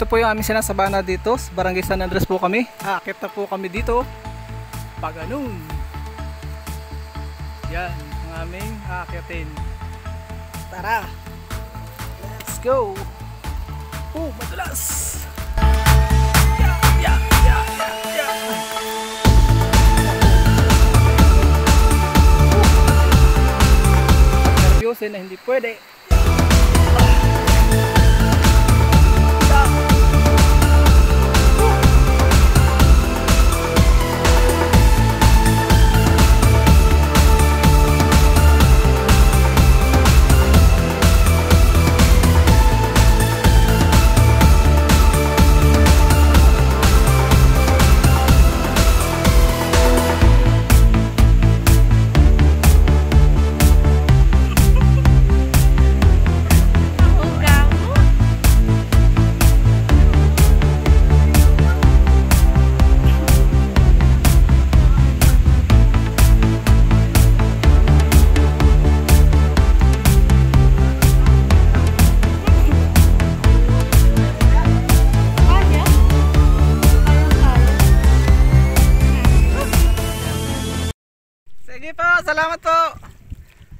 Ito po yung aming sinasabana dito sa Barangay San Andres po kami. Aakit na po kami dito. Paganon. Yan ang aming aakitin. Tara! Let's go! Oh, madulas! Yeah! Nervyosin na hindi pwede. Sige po, salamat po.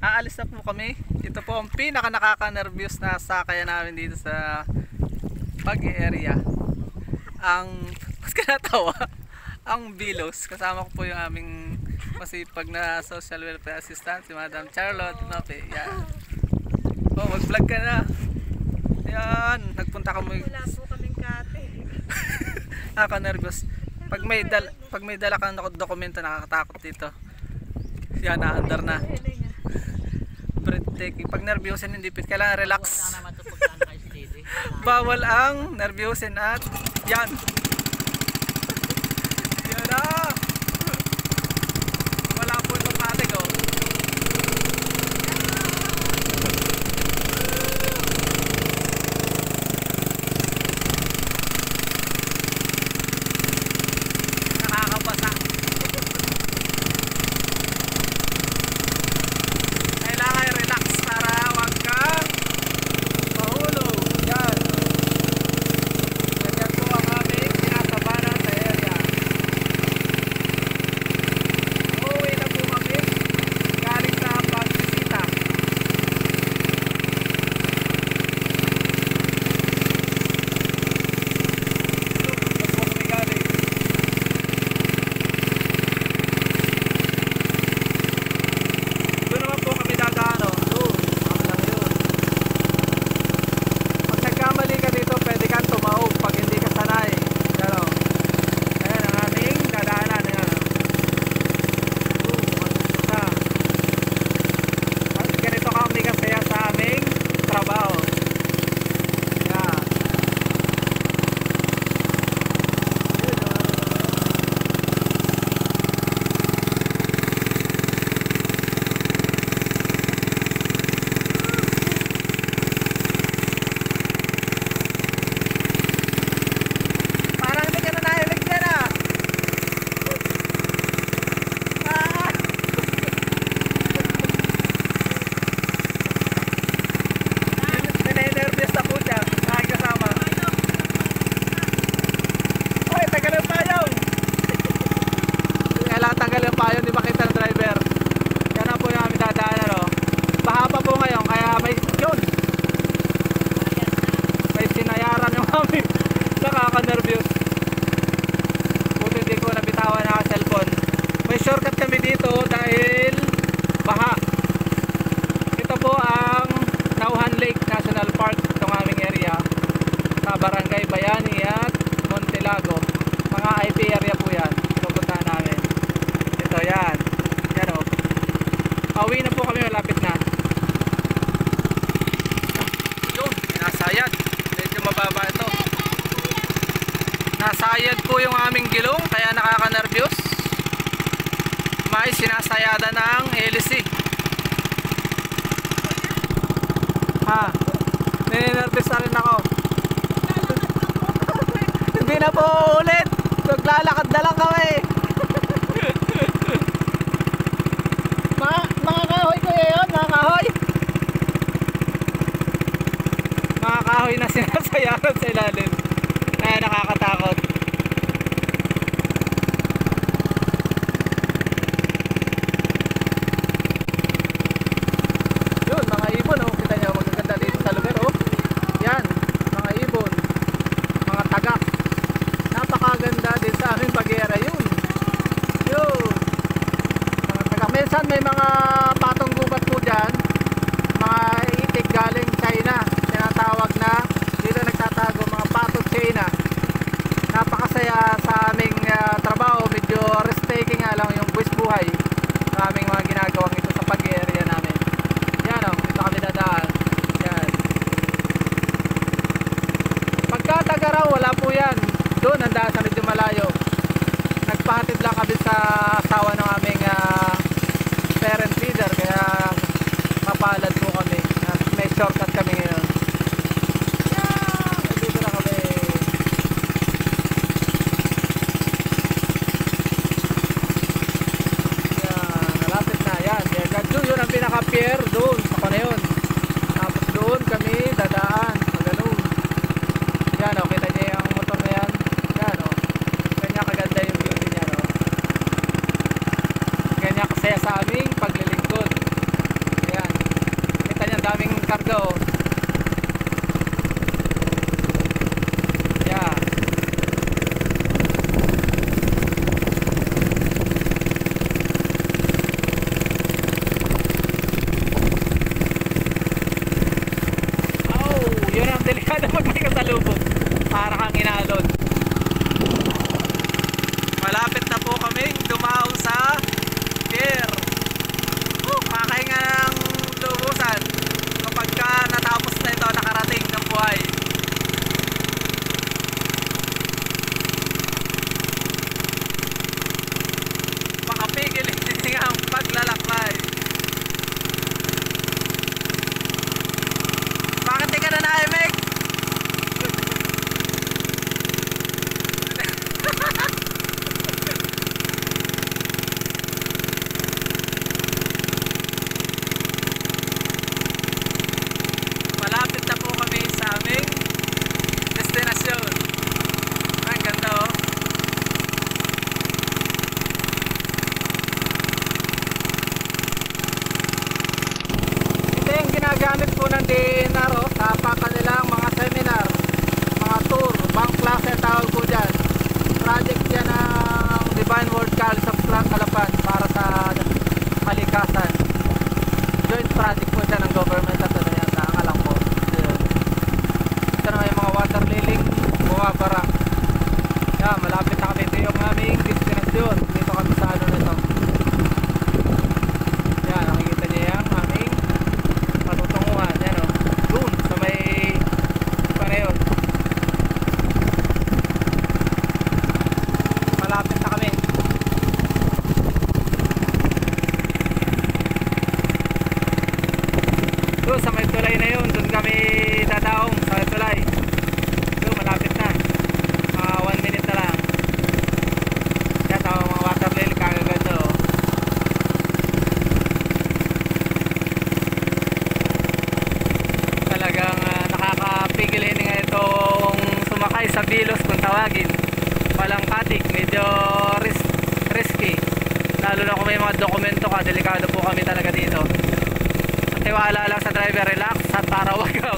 Aalis na po kami. Ito po ang pinaka nakaka-nervyos na sakayan namin dito sa Baguio area. Mas kinatawa, ang Bilos. Kasama ko po yung aming masipag na social welfare assistant, si Madam Charlotte Nope. Yan. Oh, mag-vlog ka na. Yan, nagpunta kami. Wala po kaming kate. Nakaka-nervyos. Pag may dala kang dokumento, nakakatakot dito. Yan, naandar na. Breathtaking. Pag nervyosin, hindi pit. Kailangan relax. Bawal ang nervyosin at yan. Yan na. Wala po itong katig, oh. Nakakabasa. Nakaka-nervyos. Buti hindi ko nabitawan na cellphone. May shortcut kami dito dahil baha. Ito po ang Nauhan Lake National Park, itong aming area sa Barangay Bayani at Montilago. Mga IP area po yan. Pupuntahan namin. Ito yan. Yan o. Pauwi na po kami, malapit na. Yun, nasayad. Medyo mababa ito. Nasayad po yung aming gilong, kaya nakaka-nervyos. May sinasayada ng LC. Ninenervyos na rin ako. Hindi na po ulit. Naglalakad na lang kami. Mga kahoy ko yun, mga kahoy. Mga kahoy na sinasayaran sa ilalim. minsan may mga patong gubat po dyan, mga itik galing China, tinatawag na dito nagtatago, mga patong China. Napakasaya sa aming trabaho, medyo risk-taking nga lang yung buwis buhay sa aming mga ginagawang ito sa pag-area namin. Yan o, dito kami dadaan. Yan. Pagka Tagaraw, wala po yan. Doon, handa sa medyo malayo. Nagpahatid lang kami sa asawa ng aming parent leader, kaya mapalad po kami. May shortcut kami ngayon. Yan, dito na kami. Yan, malapit na. Yan, yun ang pinaka-pier doon. Ako na yun. Tapos doon kami dadaan. Ganun. Yan o, kita niya yung motor na yan. Yan o. Kanya kaganda yung beauty niya o. Kanya kasaya sa aming paglilingkod. Ayan. Kita niya daming karga o. Yan. Oh, yun ang delikado pag may kasalubong. Para kang inaalon. Malapit na po kaming dumaong sa pier. Kakahinga ng lubusan kapag ka natapos na ito, nakarating ng buhay. Makapigil hindi ang paglalakbay. Bakit di ka na naimik? Malapit na po kami sa aming destinasyon. Ang ganda oh. Ito yung ginagamit po ng DNR oh, sa kanilang mga seminar, mga tour, bank klase tawag po dyan. Project yan ng Divine World College of Calapan para sa kalikasan. Joint project po siya ng government at ano yan, alam ko. Ito na yung mga water liling bumabara. Yan, malapit na kami. Ito yung aming destinasyon. Dito kami sa ano na ito. Yan, nakikita niya yung aming patutunguhan. Yan o, doon sa may pareyon. Malapit na kami. Doon sa may tulay na yun, doon kami dadaong sa may tulay. Doon, malapit na. 1 minute na lang. Yan, tama mga water lily, kagaganda oh. Talagang nakakapigil hininga itong sumakay sa bilos kung tawagin. Walang katik, medyo risky. Lalo na kung may mga dokumento ka, delikado po kami talaga dito. Tiwala lang sa driver, relax at para wag kang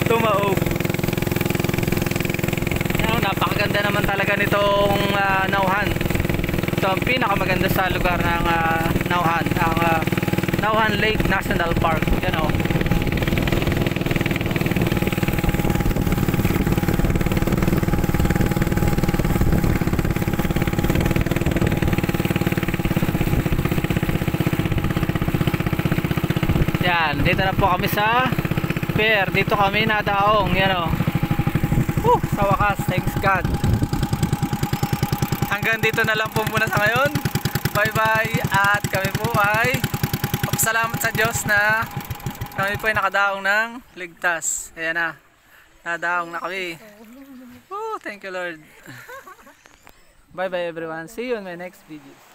tumaog. Yan, napakaganda naman talaga nitong Nauhan. Ito ang pinakamaganda sa lugar ng Nauhan, ang Nauhan Lake National Park. Yan o. Yan, dito na po kami sa pier. Dito kami nadaong. Yan o. Sa wakas, thanks God. Hanggang dito na lang po muna sa ngayon. Bye bye. At kami po ay salamat sa Diyos na kami po ay nakadaong ng ligtas. Ayan na. Nadaong na kami. Thank you Lord. Bye bye everyone. See you in my next video.